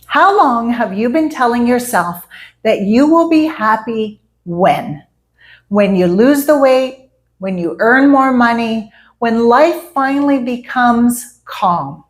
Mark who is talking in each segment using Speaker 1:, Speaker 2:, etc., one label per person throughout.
Speaker 1: How long have you been telling yourself that you will be happy when? When you lose the weight, when you earn more money, when life finally becomes calm.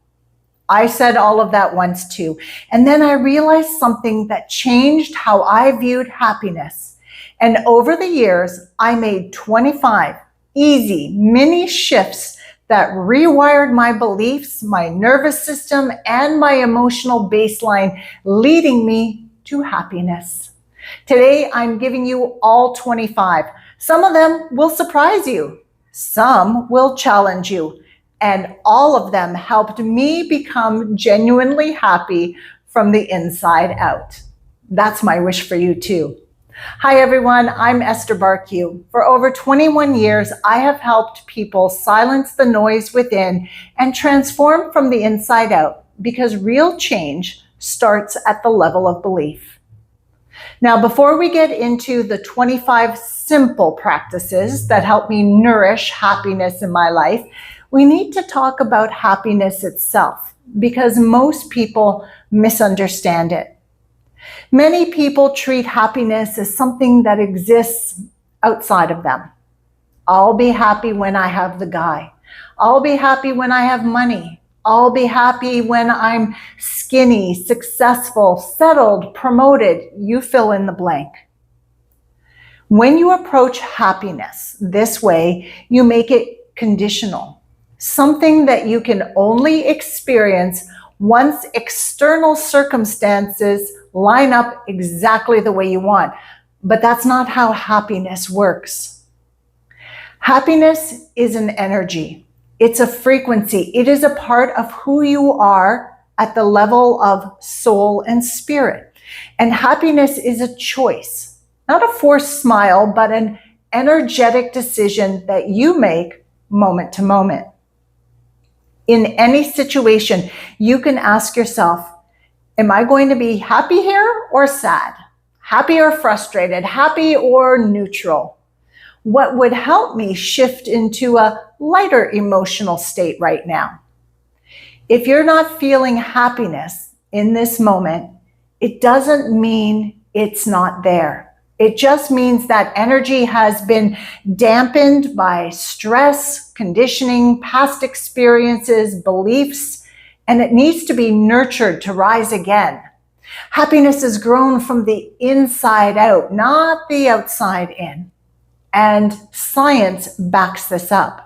Speaker 1: I said all of that once too. And then I realized something that changed how I viewed happiness. And over the years, I made 25 easy mini shifts that rewired my beliefs, my nervous system, and my emotional baseline, leading me to happiness. Today, I'm giving you all 25. Some of them will surprise you. Some will challenge you. And all of them helped me become genuinely happy from the inside out. That's my wish for you too. Hi everyone, I'm Esther Bartkiw. For over 21 years, I have helped people silence the noise within and transform from the inside out, because real change starts at the level of belief. Now, before we get into the 25 simple practices that help me nourish happiness in my life, we need to talk about happiness itself, because most people misunderstand it. Many people treat happiness as something that exists outside of them. I'll be happy when I have the guy. I'll be happy when I have money. I'll be happy when I'm skinny, successful, settled, promoted. You fill in the blank. When you approach happiness this way, you make it conditional, something that you can only experience once external circumstances line up exactly the way you want. But that's not how happiness works. Happiness is an energy. It's a frequency. It is a part of who you are at the level of soul and spirit. And happiness is a choice, not a forced smile, but an energetic decision that you make moment to moment. In any situation, you can ask yourself, am I going to be happy here or sad? Happy or frustrated? Happy or neutral? What would help me shift into a lighter emotional state right now? If you're not feeling happiness in this moment, it doesn't mean it's not there. It just means that energy has been dampened by stress, conditioning, past experiences, beliefs, and it needs to be nurtured to rise again. Happiness is grown from the inside out, not the outside in. And science backs this up.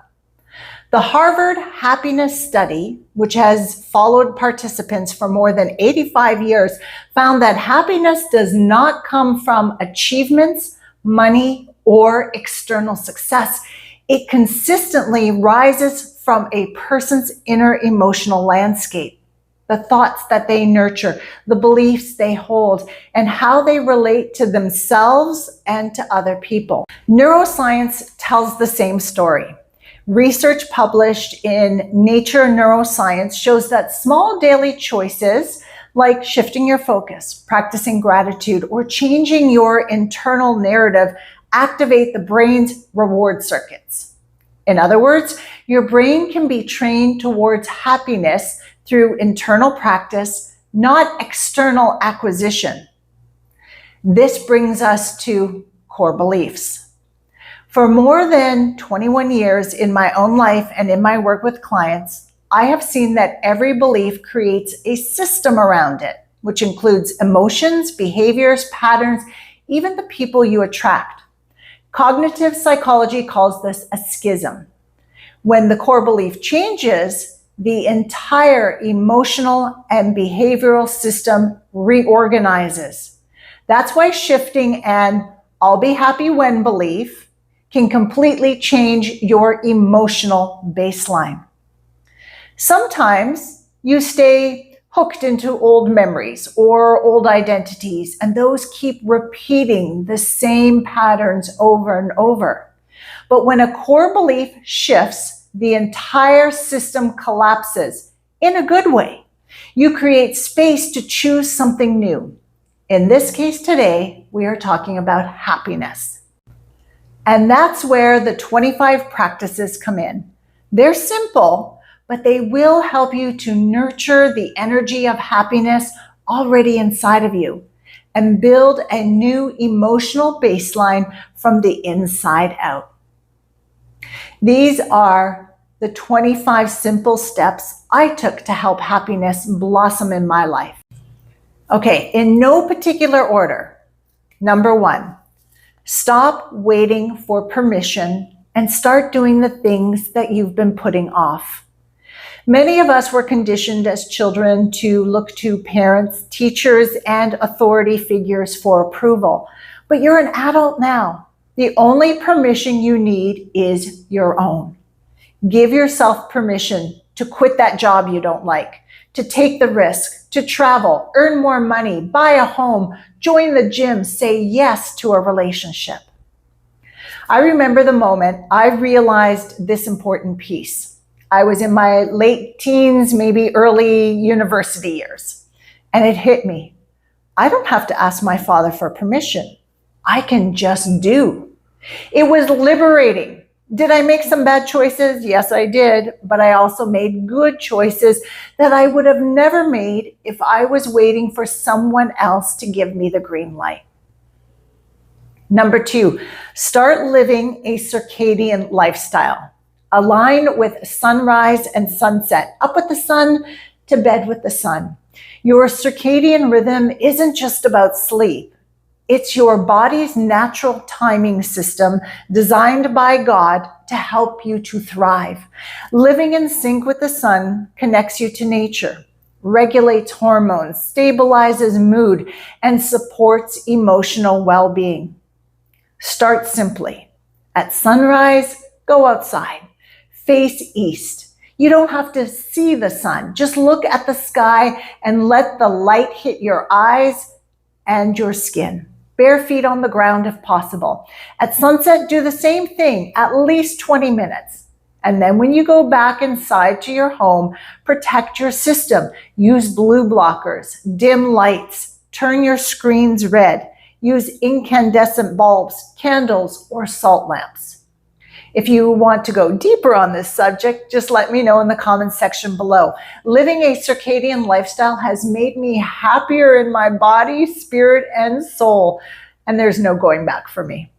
Speaker 1: The Harvard Happiness Study, which has followed participants for more than 85 years, found that happiness does not come from achievements, money, or external success. It consistently rises from a person's inner emotional landscape, the thoughts that they nurture, the beliefs they hold, and how they relate to themselves and to other people. Neuroscience tells the same story. Research published in Nature Neuroscience shows that small daily choices, like shifting your focus, practicing gratitude, or changing your internal narrative, activate the brain's reward circuits. In other words, your brain can be trained towards happiness through internal practice, not external acquisition. This brings us to core beliefs. For more than 21 years in my own life and in my work with clients, I have seen that every belief creates a system around it, which includes emotions, behaviors, patterns, even the people you attract. Cognitive psychology calls this a schism. When the core belief changes, the entire emotional and behavioral system reorganizes. That's why shifting an "I'll be happy when" belief can completely change your emotional baseline. Sometimes you stay hooked into old memories or old identities, and those keep repeating the same patterns over and over. But when a core belief shifts, the entire system collapses in a good way. You create space to choose something new. In this case today, we are talking about happiness. And that's where the 25 practices come in. They're simple, but they will help you to nurture the energy of happiness already inside of you and build a new emotional baseline from the inside out. These are the 25 simple steps I took to help happiness blossom in my life. Okay, in no particular order. Number 1, stop waiting for permission and start doing the things that you've been putting off. Many of us were conditioned as children to look to parents, teachers, and authority figures for approval. But you're an adult now. The only permission you need is your own. Give yourself permission to quit that job you don't like, to take the risk, to travel, earn more money, buy a home, join the gym, say yes to a relationship. I remember the moment I realized this important piece. I was in my late teens, maybe early university years, and it hit me. I don't have to ask my father for permission. I can just do. It was liberating. Did I make some bad choices? Yes, I did, but I also made good choices that I would have never made if I was waiting for someone else to give me the green light. Number 2, start living a circadian lifestyle. Align with sunrise and sunset, up with the sun, to bed with the sun. Your circadian rhythm isn't just about sleep. It's your body's natural timing system designed by God to help you to thrive. Living in sync with the sun connects you to nature, regulates hormones, stabilizes mood, and supports emotional well-being. Start simply. At sunrise, go outside. Face east. You don't have to see the sun. Just look at the sky and let the light hit your eyes and your skin. Bare feet on the ground if possible. At sunset, do the same thing, at least 20 minutes. And then when you go back inside to your home, protect your system. Use blue blockers, dim lights, turn your screens red. Use incandescent bulbs, candles, or salt lamps. If you want to go deeper on this subject, just let me know in the comments section below. Living a circadian lifestyle has made me happier in my body, spirit, and soul, and there's no going back for me.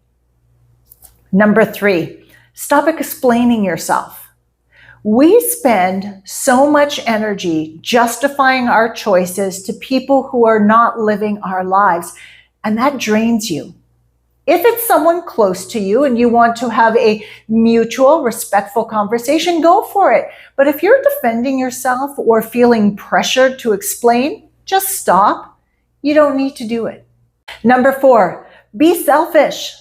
Speaker 1: Number 3, stop explaining yourself. We spend so much energy justifying our choices to people who are not living our lives, and that drains you. If it's someone close to you and you want to have a mutual, respectful conversation, go for it. But if you're defending yourself or feeling pressured to explain, just stop. You don't need to do it. Number 4, be selfish.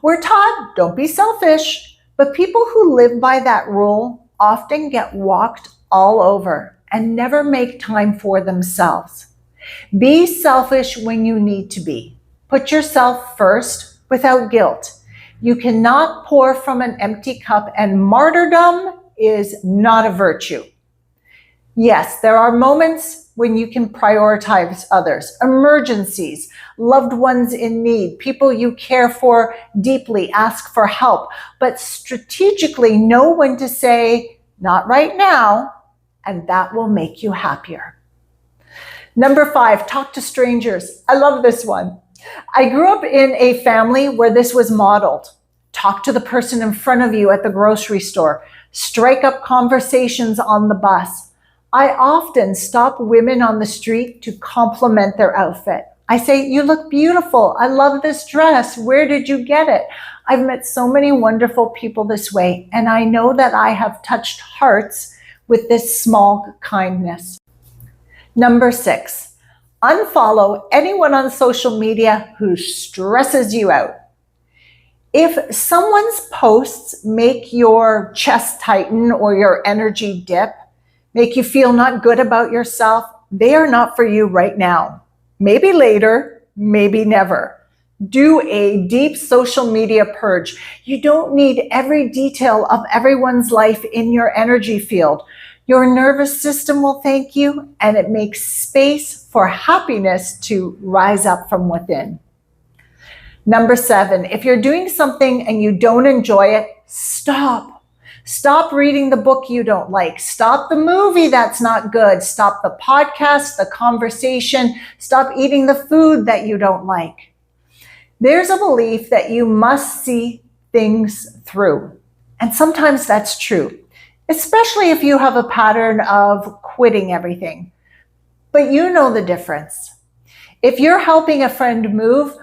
Speaker 1: We're taught, don't be selfish, but people who live by that rule often get walked all over and never make time for themselves. Be selfish when you need to be. Put yourself first without guilt. You cannot pour from an empty cup, and martyrdom is not a virtue. Yes, there are moments when you can prioritize others, emergencies, loved ones in need, people you care for deeply, ask for help, but strategically know when to say, not right now, and that will make you happier. Number 5, talk to strangers. I love this one. I grew up in a family where this was modeled. Talk to the person in front of you at the grocery store. Strike up conversations on the bus. I often stop women on the street to compliment their outfit. I say, you look beautiful. I love this dress. Where did you get it? I've met so many wonderful people this way, and I know that I have touched hearts with this small kindness. Number 6. Unfollow anyone on social media who stresses you out. If someone's posts make your chest tighten or your energy dip, make you feel not good about yourself, they are not for you right now. Maybe later, maybe never. Do a deep social media purge. You don't need every detail of everyone's life in your energy field. Your nervous system will thank you, and it makes space for happiness to rise up from within. Number 7, if you're doing something and you don't enjoy it, stop. Stop reading the book you don't like. Stop the movie that's not good. Stop the podcast, the conversation. Stop eating the food that you don't like. There's a belief that you must see things through. And sometimes that's true, especially if you have a pattern of quitting everything. But you know the difference. If you're helping a friend move,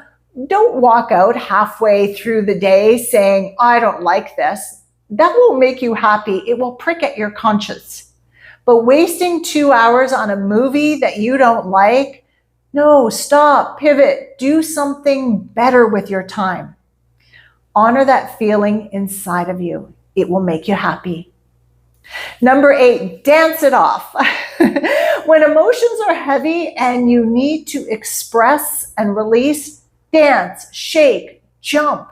Speaker 1: don't walk out halfway through the day saying, I don't like this. That won't make you happy. It will prick at your conscience. But wasting 2 hours on a movie that you don't like, no, stop, pivot, do something better with your time. Honor that feeling inside of you. It will make you happy. Number 8, dance it off. When emotions are heavy and you need to express and release, dance, shake, jump.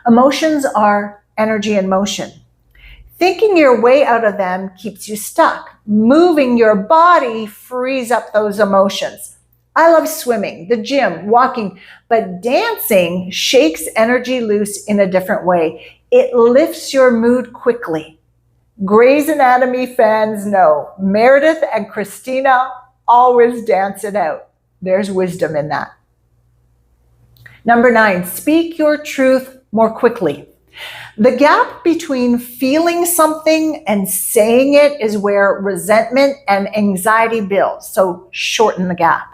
Speaker 1: Emotions are energy in motion. Thinking your way out of them keeps you stuck. Moving your body frees up those emotions. I love swimming, the gym, walking, but dancing shakes energy loose in a different way. It lifts your mood quickly. Grey's Anatomy fans know Meredith and Christina always dance it out. There's wisdom in that. Number 9, speak your truth more quickly. The gap between feeling something and saying it is where resentment and anxiety builds, so shorten the gap.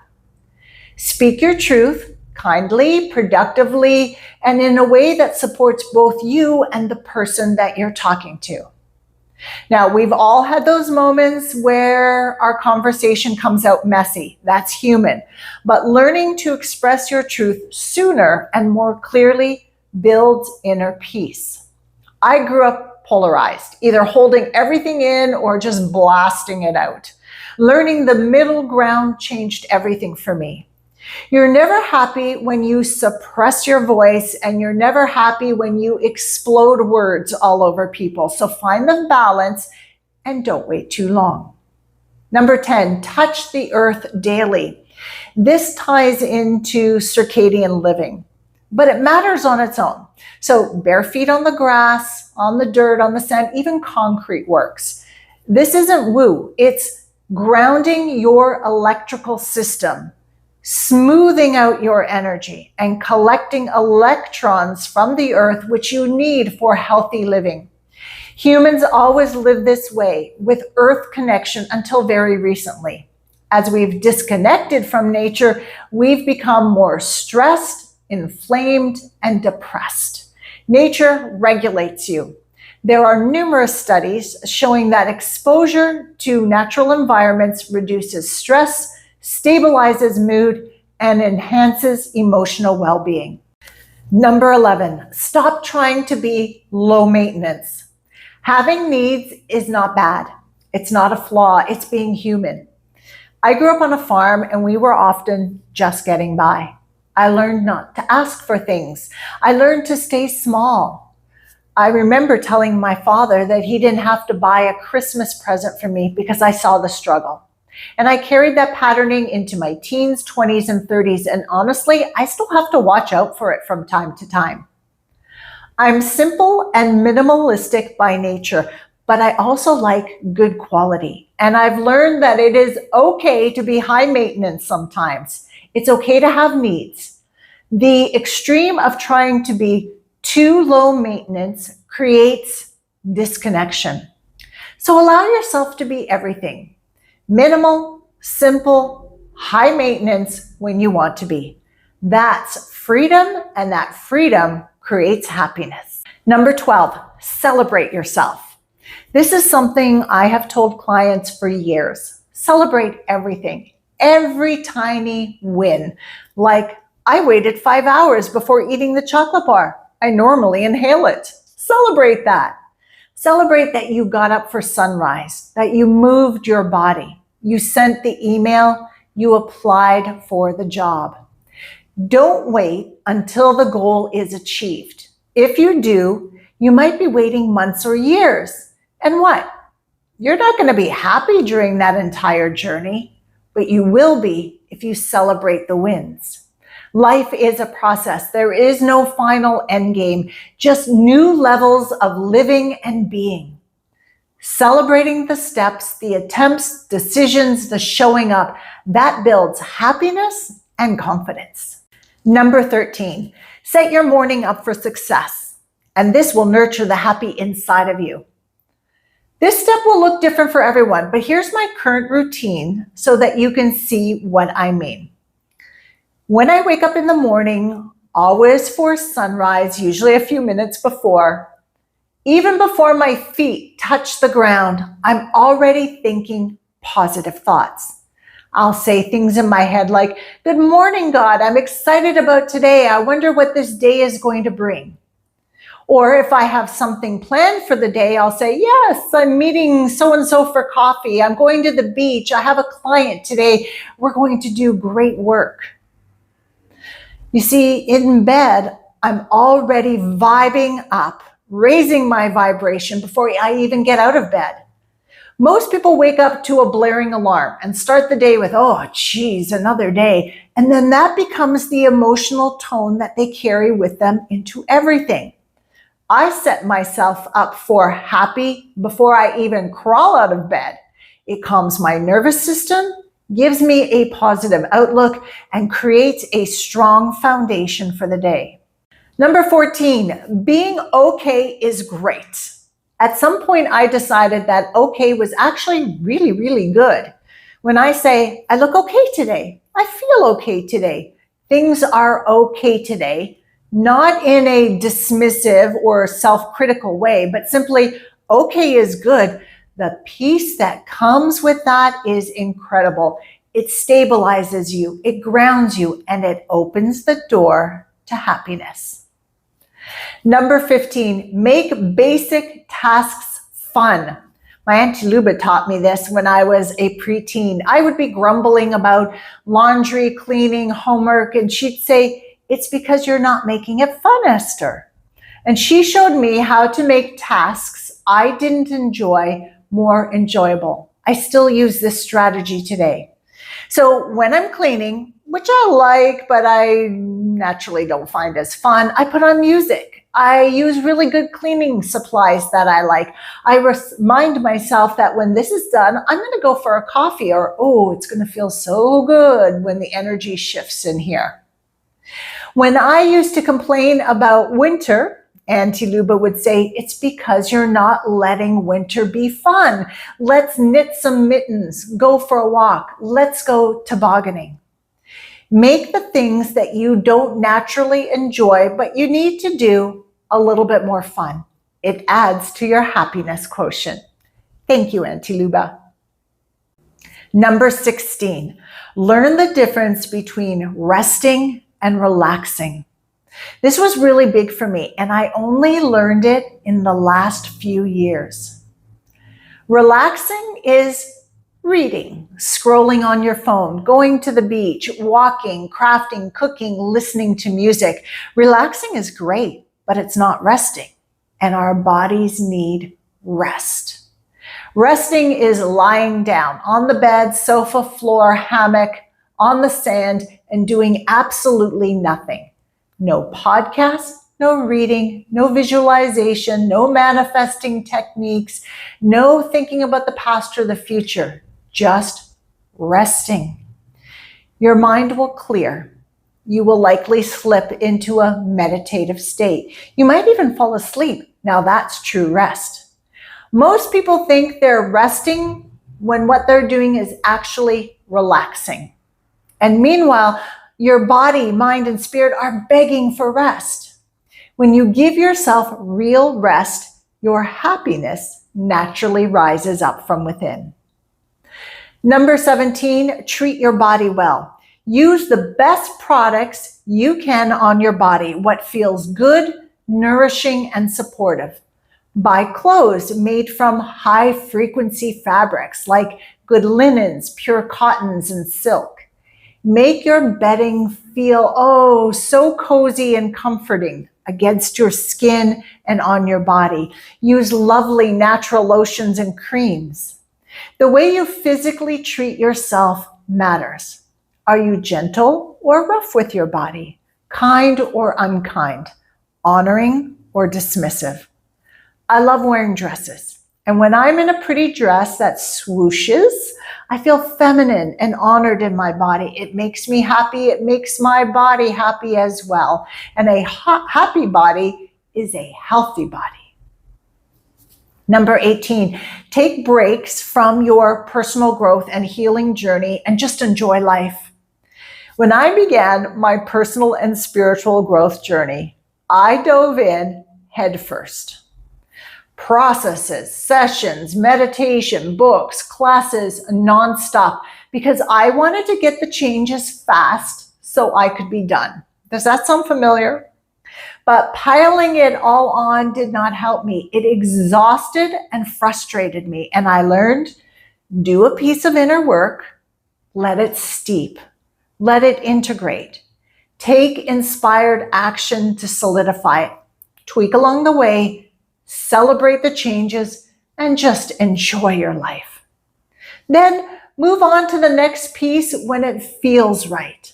Speaker 1: Speak your truth kindly, productively, and in a way that supports both you and the person that you're talking to. Now, we've all had those moments where our conversation comes out messy. That's human. But learning to express your truth sooner and more clearly builds inner peace. I grew up polarized, either holding everything in or just blasting it out. Learning the middle ground changed everything for me. You're never happy when you suppress your voice, and you're never happy when you explode words all over people. So find the balance and don't wait too long. Number 10, touch the earth daily. This ties into circadian living, but it matters on its own. So bare feet on the grass, on the dirt, on the sand, even concrete works. This isn't woo. It's grounding your electrical system, smoothing out your energy, and collecting electrons from the earth, which you need for healthy living. Humans always lived this way, with earth connection, until very recently. As we've disconnected from nature, we've become more stressed, inflamed, and depressed. Nature regulates you. There are numerous studies showing that exposure to natural environments reduces stress, stabilizes mood, and enhances emotional well-being. Number 11, stop trying to be low maintenance. Having needs is not bad. It's not a flaw. It's being human. I grew up on a farm and we were often just getting by. I learned not to ask for things. I learned to stay small. I remember telling my father that he didn't have to buy a Christmas present for me because I saw the struggle. And I carried that patterning into my teens, 20s, and 30s. And honestly, I still have to watch out for it from time to time. I'm simple and minimalistic by nature, but I also like good quality. And I've learned that it is okay to be high maintenance sometimes. It's okay to have needs. The extreme of trying to be too low maintenance creates disconnection. So allow yourself to be everything. Minimal, simple, high maintenance when you want to be. That's freedom, and that freedom creates happiness. Number 12, celebrate yourself. This is something I have told clients for years. Celebrate everything, every tiny win. Like, I waited 5 hours before eating the chocolate bar. I normally inhale it. Celebrate that. Celebrate that you got up for sunrise, that you moved your body, you sent the email, you applied for the job. Don't wait until the goal is achieved. If you do, you might be waiting months or years. And what? You're not going to be happy during that entire journey, but you will be if you celebrate the wins. Life is a process. There is no final end game, just new levels of living and being. Celebrating the steps, the attempts, decisions, the showing up, that builds happiness and confidence. Number 13, set your morning up for success, and this will nurture the happy inside of you. This step will look different for everyone, but here's my current routine so that you can see what I mean. When I wake up in the morning, always for sunrise, usually a few minutes before, even before my feet touch the ground, I'm already thinking positive thoughts. I'll say things in my head like, "Good morning, God. I'm excited about today. I wonder what this day is going to bring." Or if I have something planned for the day, I'll say, "Yes, I'm meeting so-and-so for coffee. I'm going to the beach. I have a client today. We're going to do great work." You see, in bed, I'm already vibing up, raising my vibration before I even get out of bed. Most people wake up to a blaring alarm and start the day with, "Oh, geez, another day." And then that becomes the emotional tone that they carry with them into everything. I set myself up for happy before I even crawl out of bed. It calms my nervous system, gives me a positive outlook, and creates a strong foundation for the day. Number 14, being okay is great. At some point, I decided that okay was actually really, really good. When I say, "I look okay today," I feel okay today, things are okay today, not in a dismissive or self-critical way, but simply okay is good. The peace that comes with that is incredible. It stabilizes you, it grounds you, and it opens the door to happiness. Number 15, make basic tasks fun. My Auntie Luba taught me this when I was a preteen. I would be grumbling about laundry, cleaning, homework, and she'd say, "It's because you're not making it fun, Esther." And she showed me how to make tasks I didn't enjoy more enjoyable. I still use this strategy today. So when I'm cleaning, which I like, but I naturally don't find as fun, I put on music. I use really good cleaning supplies that I like. I remind myself that when this is done, I'm going to go for a coffee, or, "Oh, it's going to feel so good when the energy shifts in here." When I used to complain about winter, Auntie Luba would say, "It's because you're not letting winter be fun. Let's knit some mittens, go for a walk. Let's go tobogganing." Make the things that you don't naturally enjoy, but you need to do, a little bit more fun. It adds to your happiness quotient. Thank you, Auntie Luba. Number 16, learn the difference between resting and relaxing. This was really big for me, and I only learned it in the last few years. Relaxing is reading, scrolling on your phone, going to the beach, walking, crafting, cooking, listening to music. Relaxing is great, but it's not resting, and our bodies need rest. Resting is lying down on the bed, sofa, floor, hammock, on the sand, and doing absolutely nothing. No podcast, no reading, no visualization, no manifesting techniques, no thinking about the past or the future, just resting. Your mind will clear. You will likely slip into a meditative state. You might even fall asleep. Now that's true rest. Most people think they're resting when what they're doing is actually relaxing. And meanwhile, your body, mind, and spirit are begging for rest. When you give yourself real rest, your happiness naturally rises up from within. Number 17, treat your body well. Use the best products you can on your body, what feels good, nourishing, and supportive. Buy clothes made from high-frequency fabrics like good linens, pure cottons, and silk. Make your bedding feel, so cozy and comforting against your skin and on your body. Use lovely natural lotions and creams. The way you physically treat yourself matters. Are you gentle or rough with your body? Kind or unkind? Honoring or dismissive? I love wearing dresses. And when I'm in a pretty dress that swooshes, I feel feminine and honored in my body. It makes me happy. It makes my body happy as well. And a happy body is a healthy body. Number 18, take breaks from your personal growth and healing journey and just enjoy life. When I began my personal and spiritual growth journey, I dove in headfirst. Processes, sessions, meditation, books, classes, nonstop, because I wanted to get the changes fast so I could be done. Does that sound familiar? But piling it all on did not help me. It exhausted and frustrated me. And I learned, do a piece of inner work, let it steep, let it integrate. Take inspired action to solidify it. Tweak along the way, celebrate the changes, and just enjoy your life. Then move on to the next piece when it feels right.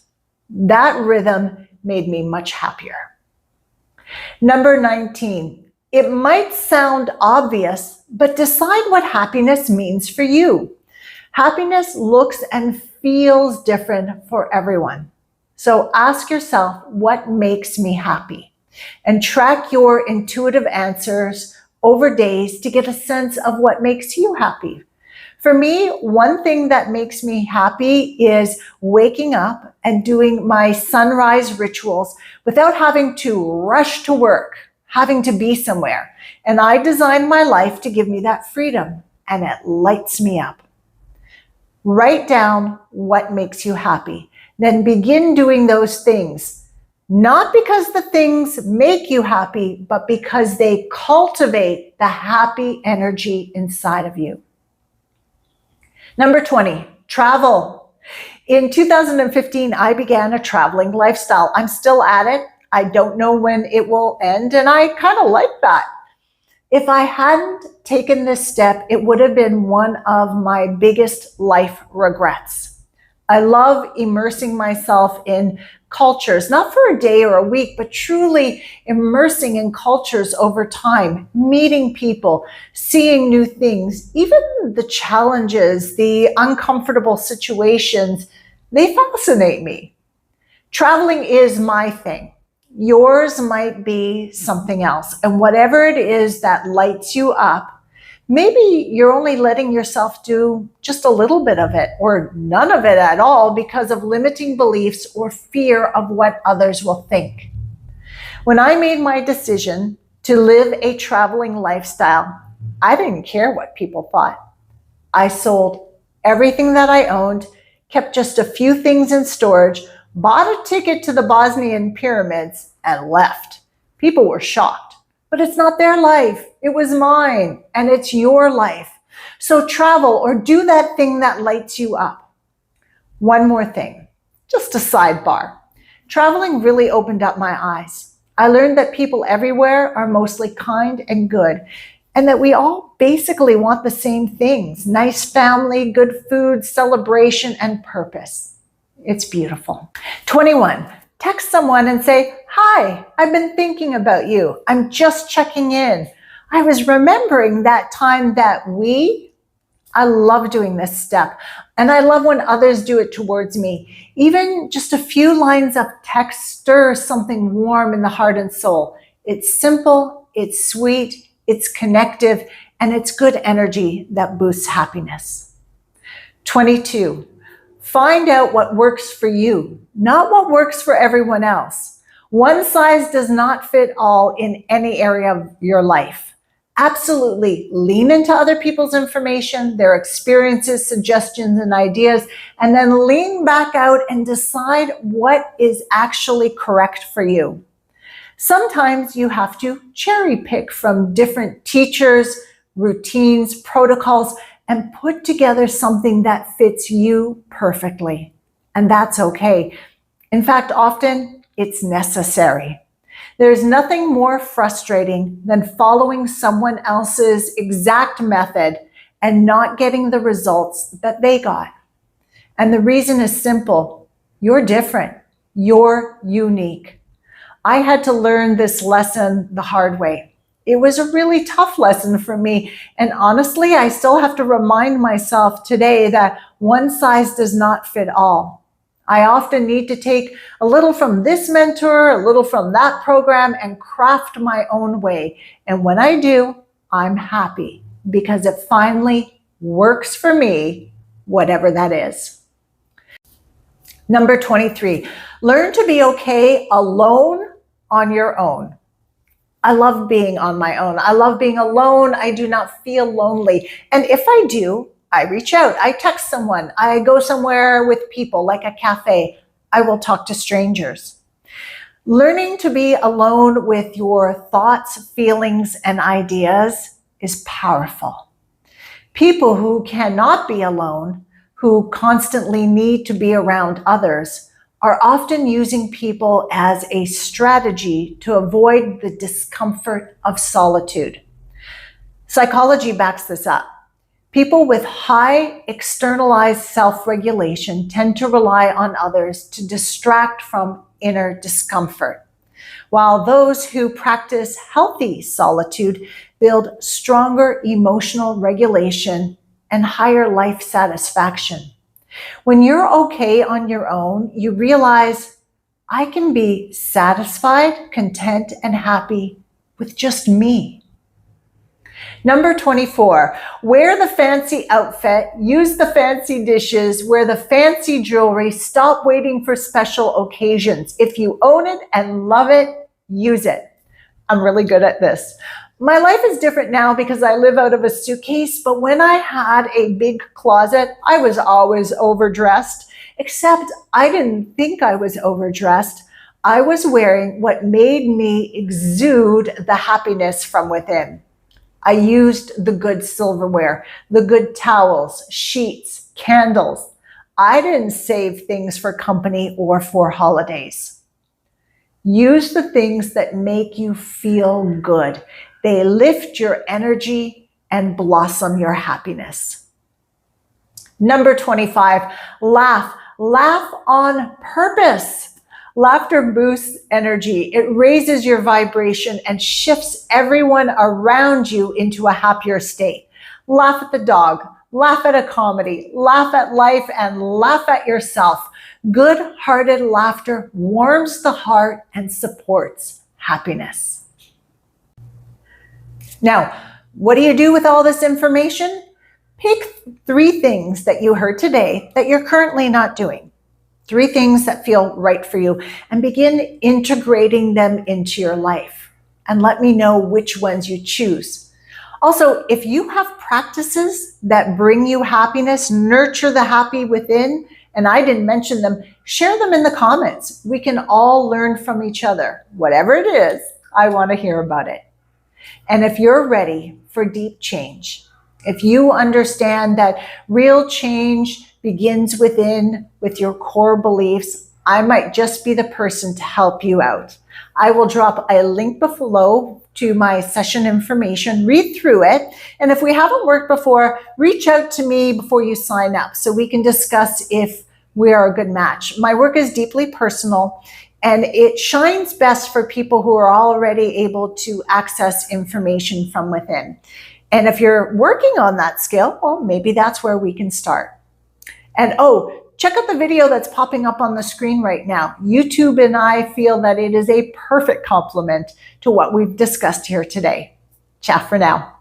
Speaker 1: That rhythm made me much happier. Number 19, it might sound obvious, but decide what happiness means for you. Happiness looks and feels different for everyone. So ask yourself, what makes me happy? And track your intuitive answers over days to get a sense of what makes you happy. For me, one thing that makes me happy is waking up and doing my sunrise rituals without having to rush to work, having to be somewhere. And I designed my life to give me that freedom, and it lights me up. Write down what makes you happy. Then begin doing those things, not because the things make you happy, but because they cultivate the happy energy inside of you. Number 20, travel. In 2015, I began a traveling lifestyle. I'm still at it. I don't know when it will end, and I kind of like that. If I hadn't taken this step, it would have been one of my biggest life regrets. I love immersing myself in cultures, not for a day or a week, but truly immersing in cultures over time, meeting people, seeing new things, even the challenges, the uncomfortable situations, they fascinate me. Traveling is my thing. Yours might be something else. And whatever it is that lights you up, maybe you're only letting yourself do just a little bit of it or none of it at all because of limiting beliefs or fear of what others will think. When I made my decision to live a traveling lifestyle, I didn't care what people thought. I sold everything that I owned, kept just a few things in storage, bought a ticket to the Bosnian pyramids, and left. People were shocked, but it's not their life. It was mine, and it's your life. So travel or do that thing that lights you up. One more thing, just a sidebar. Traveling really opened up my eyes. I learned that people everywhere are mostly kind and good, and that we all basically want the same things: nice family, good food, celebration, and purpose. It's beautiful. 21, text someone and say, "Hi, I've been thinking about you. I'm just checking in. I was remembering that time that I love doing this step. And I love when others do it towards me. Even just a few lines of text stirs something warm in the heart and soul. It's simple, it's sweet, it's connective, and it's good energy that boosts happiness. 22, find out what works for you, not what works for everyone else. One size does not fit all in any area of your life. Absolutely lean into other people's information, their experiences, suggestions, and ideas, and then lean back out and decide what is actually correct for you. Sometimes you have to cherry pick from different teachers, routines, protocols, and put together something that fits you perfectly. And that's okay. In fact, often it's necessary. There's nothing more frustrating than following someone else's exact method and not getting the results that they got. And the reason is simple. You're different. You're unique. I had to learn this lesson the hard way. It was a really tough lesson for me. And honestly, I still have to remind myself today that one size does not fit all. I often need to take a little from this mentor, a little from that program, and craft my own way. And when I do, I'm happy because it finally works for me, whatever that is. Number 23, learn to be okay alone on your own. I love being on my own. I love being alone. I do not feel lonely. And if I do, I reach out. I text someone. I go somewhere with people like a cafe. I will talk to strangers. Learning to be alone with your thoughts, feelings, and ideas is powerful. People who cannot be alone, who constantly need to be around others, are often using people as a strategy to avoid the discomfort of solitude. Psychology backs this up. People with high externalized self-regulation tend to rely on others to distract from inner discomfort, while those who practice healthy solitude build stronger emotional regulation and higher life satisfaction. When you're okay on your own, you realize I can be satisfied, content, and happy with just me. Number 24, wear the fancy outfit, use the fancy dishes, wear the fancy jewelry, stop waiting for special occasions. If you own it and love it, use it. I'm really good at this. My life is different now because I live out of a suitcase, but when I had a big closet, I was always overdressed, except I didn't think I was overdressed. I was wearing what made me exude the happiness from within. I used the good silverware, the good towels, sheets, candles. I didn't save things for company or for holidays. Use the things that make you feel good. They lift your energy and blossom your happiness. Number 25, laugh. Laugh on purpose. Laughter boosts energy. It raises your vibration and shifts everyone around you into a happier state. Laugh at the dog. Laugh at a comedy. Laugh at life and laugh at yourself. Good-hearted laughter warms the heart and supports happiness. Now, what do you do with all this information? Pick 3 things that you heard today that you're currently not doing. 3 things that feel right for you, and begin integrating them into your life. And let me know which ones you choose. Also, if you have practices that bring you happiness, nurture the happy within, and I didn't mention them, share them in the comments. We can all learn from each other. Whatever it is, I want to hear about it. And if you're ready for deep change, if you understand that real change begins within with your core beliefs, I might just be the person to help you out. I will drop a link below to my session information. Read through it. And if we haven't worked before, reach out to me before you sign up so we can discuss if we are a good match. My work is deeply personal, and it shines best for people who are already able to access information from within. And if you're working on that skill, well, maybe that's where we can start. And check out the video that's popping up on the screen right now. YouTube and I feel that it is a perfect complement to what we've discussed here today. Ciao for now.